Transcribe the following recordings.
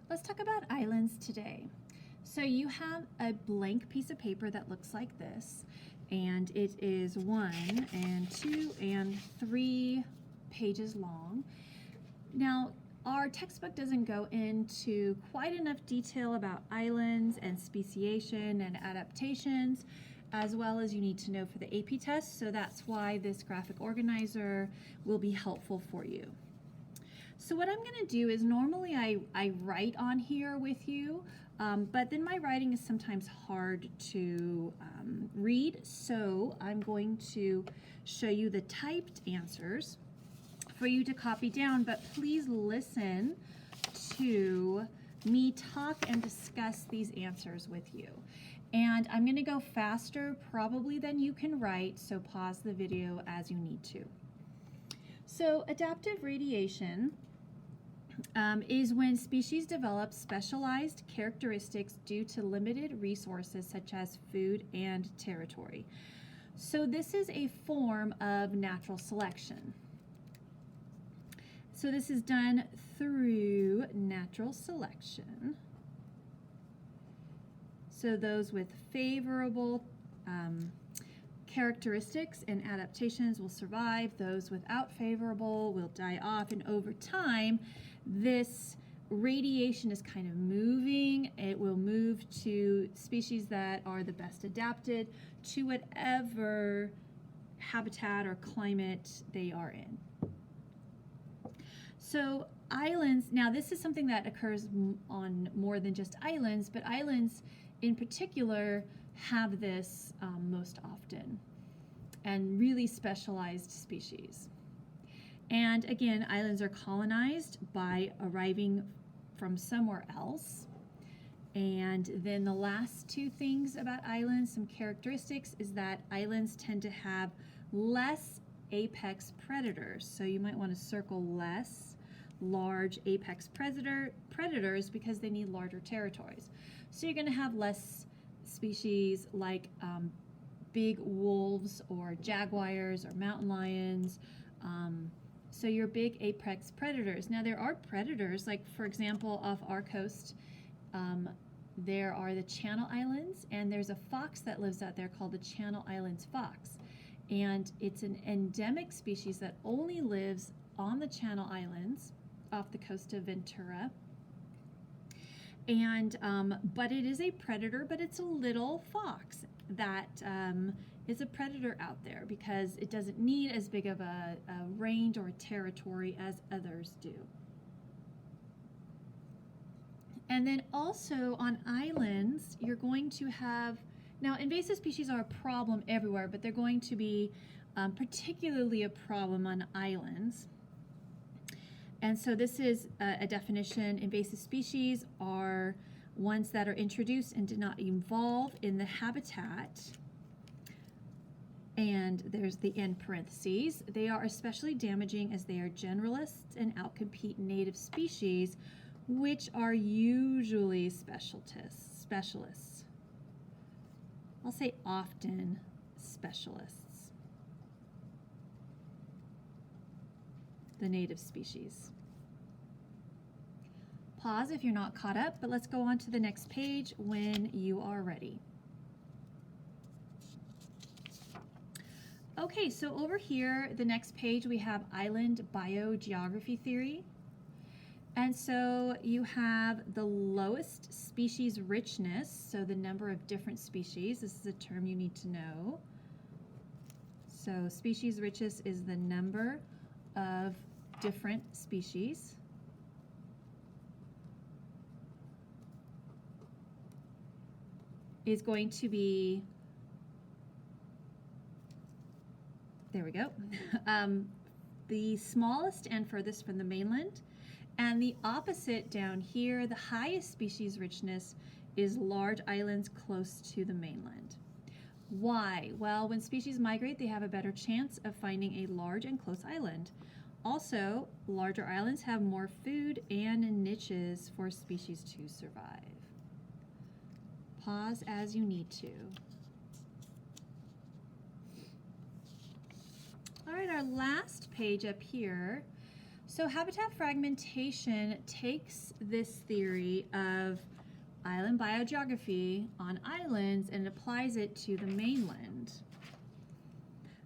Let's talk about islands today. So you have a blank piece of paper that looks like this, and it is 1 and 2 and 3 pages long. Now, our textbook doesn't go into quite enough detail about islands and speciation and adaptations, as well as you need to know for the AP test, so that's why this graphic organizer will be helpful for you. So what I'm going to do is normally I write on here with you, but then my writing is sometimes hard to read, so I'm going to show you the typed answers for you to copy down, but please listen to me talk and discuss these answers with you. And I'm going to go faster probably than you can write, so pause the video as you need to. So adaptive radiation is when species develop specialized characteristics due to limited resources such as food and territory. So this is a form of natural selection. So this is done through natural selection. So those with favorable characteristics and adaptations will survive. Those without favorable will die off, and over time this radiation is kind of moving. It will move to species that are the best adapted to whatever habitat or climate they are in. So islands, now this is something that occurs on more than just islands, but islands in particular have this most often, and really specialized species. And again, islands are colonized by arriving from somewhere else. And then the last two things about islands, some characteristics, is that islands tend to have less apex predators. So you might want to circle less large apex predators because they need larger territories. So you're going to have less species like big wolves or jaguars or mountain lions. So your big apex predators. Now there are predators, like for example off our coast there are the Channel Islands, and there's a fox that lives out there called the Channel Islands fox, and it's an endemic species that only lives on the Channel Islands off the coast of Ventura. And but it is a predator, but it's a little fox that is a predator out there because it doesn't need as big of a range or territory as others do. And then also on islands, you're going to have, now invasive species are a problem everywhere, but they're going to be particularly a problem on islands. And so this is a definition. Invasive species are ones that are introduced and did not evolve in the habitat. And there's the in parentheses. They are especially damaging as they are generalists and outcompete native species, which are usually specialists. I'll say often specialists. The native species. Pause if you're not caught up, but let's go on to the next page when you are ready. Okay, so over here, the next page, we have island biogeography theory. And so you have the lowest species richness, so the number of different species. This is a term you need to know. So species richness is the number of different species. Is going to be, there we go, the smallest and furthest from the mainland. And the opposite down here, the highest species richness is large islands close to the mainland. Why? Well, when species migrate, they have a better chance of finding a large and close island. Also, larger islands have more food and niches for species to survive. Pause as you need to. All right, our last page up here, So habitat fragmentation takes this theory of island biogeography on islands and applies it to the mainland.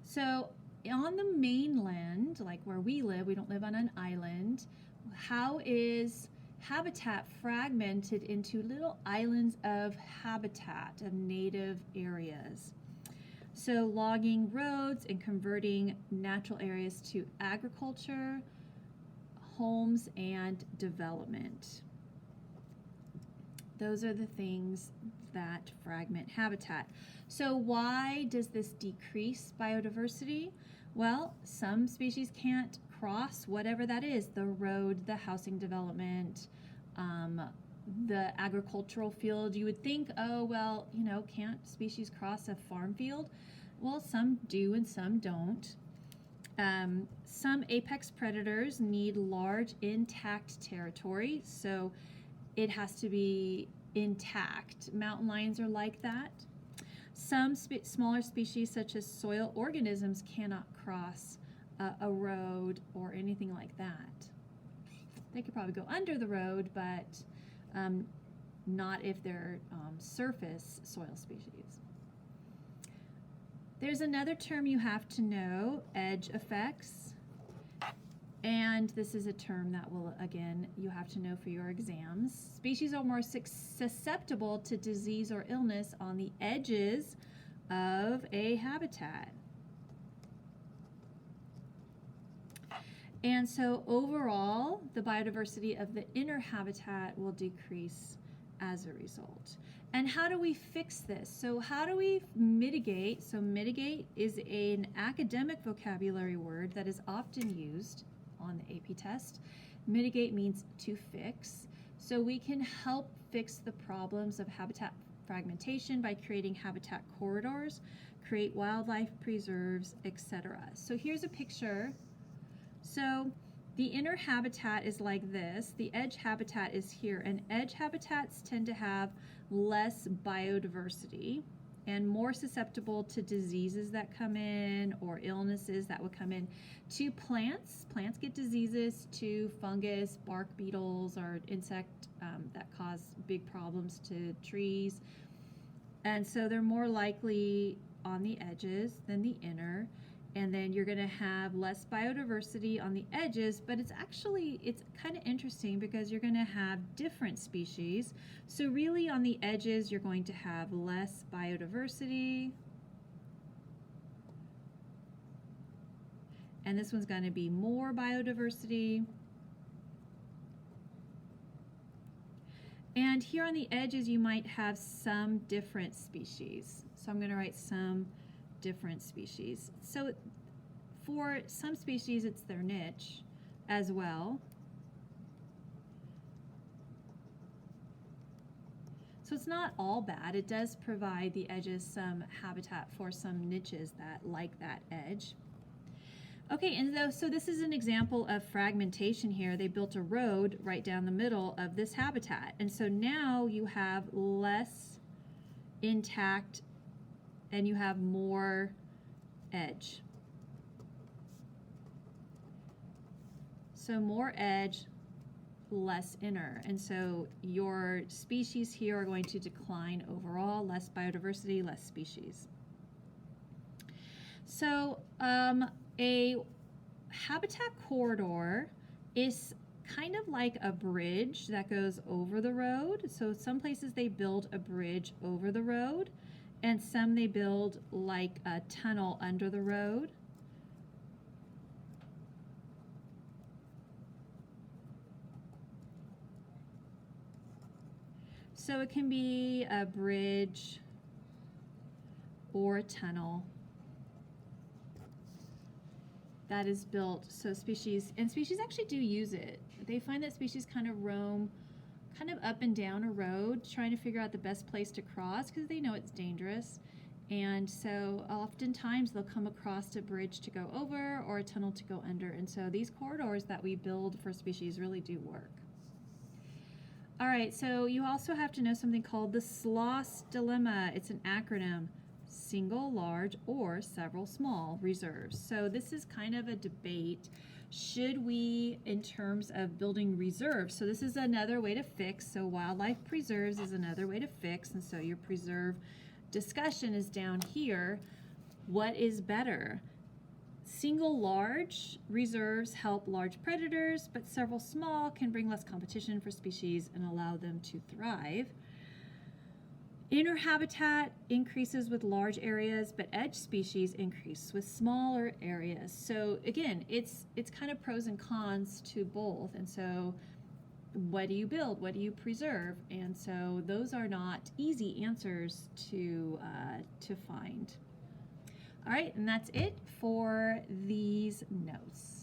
So on the mainland, like where we live, we don't live on an island, how is habitat fragmented into little islands of habitat, of native areas? So logging roads and converting natural areas to agriculture, homes, and development. Those are the things that fragment habitat. So why does this decrease biodiversity? Well, some species can't cross whatever that is, the road, the housing development, the agricultural field. You would think, oh, well, you know, can't species cross a farm field? Well, some do and some don't. Some apex predators need large intact territory, so it has to be intact. Mountain lions are like that. Some smaller species, such as soil organisms, cannot cross a road or anything like that. They could probably go under the road, but not if they're surface soil species. There's another term you have to know, edge effects. And this is a term that will, again, you have to know for your exams. Species are more susceptible to disease or illness on the edges of a habitat. And so overall, the biodiversity of the inner habitat will decrease as a result. And how do we fix this? So how do we mitigate? So mitigate is an academic vocabulary word that is often used on the AP test. Mitigate means to fix. So we can help fix the problems of habitat fragmentation by creating habitat corridors, create wildlife preserves, etc. So here's a picture. So the inner habitat is like this. The edge habitat is here, and edge habitats tend to have less biodiversity and more susceptible to diseases that come in or illnesses that would come in to plants. Plants get diseases, to fungus, bark beetles, or insect that cause big problems to trees. And so they're more likely on the edges than the inner. And then you're going to have less biodiversity on the edges, but it's kind of interesting because you're going to have different species. So really on the edges, you're going to have less biodiversity. And this one's going to be more biodiversity. And here on the edges, you might have some different species. So I'm going to write some different species. So for some species, it's their niche as well. So it's not all bad. It does provide the edges some habitat for some niches that like that edge. Okay, and so this is an example of fragmentation here. They built a road right down the middle of this habitat. And so now you have less intact and you have more edge. So more edge, less inner. And so your species here are going to decline overall, less biodiversity, less species. So a habitat corridor is kind of like a bridge that goes over the road. So some places they build a bridge over the road, and some they build like a tunnel under the road. So it can be a bridge or a tunnel that is built so species actually do use it. They find that species kind of roam kind of up and down a road trying to figure out the best place to cross because they know it's dangerous. And so oftentimes they'll come across a bridge to go over or a tunnel to go under. And so these corridors that we build for species really do work. All right, so you also have to know something called the SLOSS dilemma. It's an acronym: single large or several small reserves. So this is kind of a debate Should we, in terms of building reserves, so this is another way to fix, so wildlife preserves is another way to fix, and so your preserve discussion is down here. What is better? Single large reserves help large predators, but several small can bring less competition for species and allow them to thrive. Inner habitat increases with large areas, but edge species increase with smaller areas. So again, it's kind of pros and cons to both. And so what do you build? What do you preserve? And so those are not easy answers to find. All right, and that's it for these notes.